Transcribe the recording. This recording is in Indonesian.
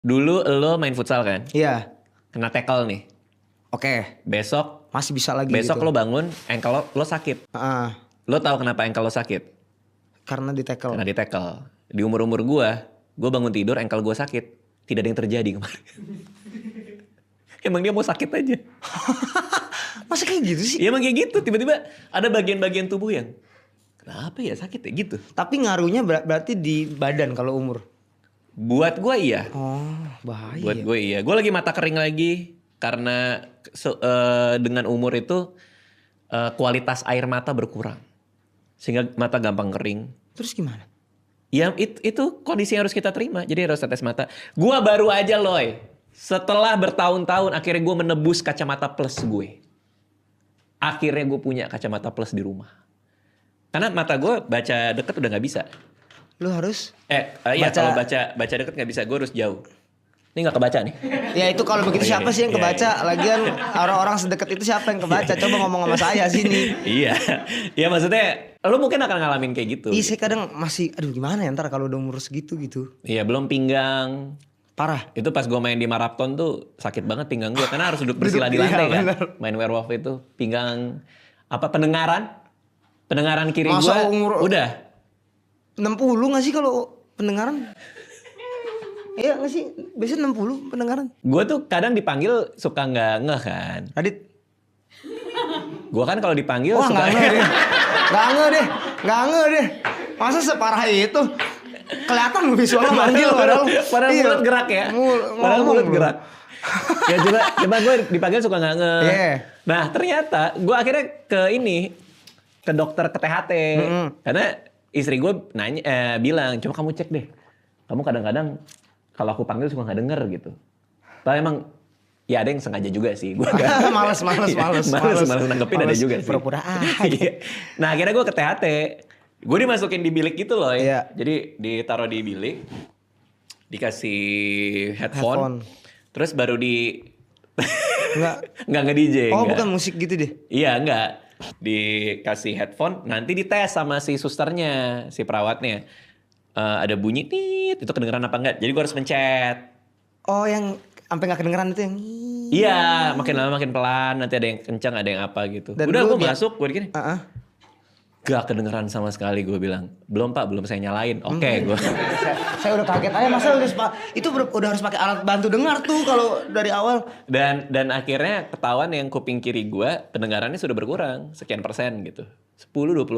Dulu lo main futsal kan? Iya. Kena tackle nih. Oke. Besok Masih bisa lagi besok gitu. lo bangun, ankle lo sakit. Lo tahu kenapa ankle lo sakit? Karena di tackle. Karena di tackle. Di umur-umur gue bangun tidur, ankle gue sakit. Tidak ada yang terjadi kemarin. Emang dia mau sakit aja. Masa kayak gitu sih? Ya emang kayak gitu. Tiba-tiba ada bagian-bagian tubuh yang kenapa ya sakit ya gitu. Tapi ngaruhnya berarti di badan kalau umur. Buat gue iya. Oh, bahaya. Buat gue iya. Gue lagi mata kering lagi karena dengan umur itu kualitas air mata berkurang. Sehingga mata gampang kering. Terus gimana? Ya itu kondisi yang harus kita terima. Jadi harus tetes mata. Gue baru aja Loy. Setelah bertahun-tahun akhirnya gue menebus kacamata plus gue. Akhirnya gue punya kacamata plus di rumah. Karena mata gue baca deket udah gak bisa. Lu harus iya kalau baca deket gak bisa, gue harus jauh. Ini gak kebaca nih. Ya itu kalau begitu siapa sih yang kebaca? Lagian orang-orang sedekat itu siapa yang kebaca? Coba ngomong sama saya sini. Iya. Ya maksudnya lu mungkin akan ngalamin kayak gitu. Iya, saya kadang masih aduh gimana ya ntar kalau udah umur segitu gitu. Iya, belum pinggang. Parah. Itu pas gue main di maraton tuh sakit banget pinggang gue karena harus duduk bersila di lantai kan. Main werewolf itu pinggang pendengaran kiri gue udah 60 gak sih kalau pendengaran? Iya gak sih? Biasanya 60 pendengaran. Gue tuh kadang dipanggil suka gak ngeh kan. Radit. Gue kan kalau dipanggil wah, suka... Gak ngeh deh. Masa separah itu? Kelihatan visualnya manggil padahal iya. mulut gerak ya. Padahal mulut gerak. Ya coba gue dipanggil suka gak ngeh. Yeah. Nah ternyata gue akhirnya ke dokter ke THT. Karena istri gue bilang, coba kamu cek deh. Kamu kadang-kadang kalau aku panggil suka gak denger gitu. Tapi emang ya ada yang sengaja juga sih. Gua males nanggepin ada juga sih. Pura-pura Nah akhirnya gue ke THT. Gue dimasukin di bilik gitu loh. Iya. Jadi ditaruh di bilik. Dikasih headphone. Terus baru Nggak nge-DJ. Oh bukan musik gitu deh? Iya enggak. Dikasih headphone. Nanti dites sama si susternya. Si perawatnya. Ada bunyi tit. Itu kedengeran apa enggak. Jadi gue harus pencet. Oh yang sampai gak kedengeran itu yang... Iya. Makin lama makin pelan. Nanti ada yang kencang ada yang apa gitu. Dan udah gue masuk. Gue gini. Gak kedengeran sama sekali gue bilang. Belum pak, belum saya nyalain. Oke, gue. Saya udah kaget aja masa udah harus pakai alat bantu dengar tuh kalau dari awal. Dan akhirnya ketahuan yang kuping kiri gue pendengarannya sudah berkurang sekian persen gitu. 10-20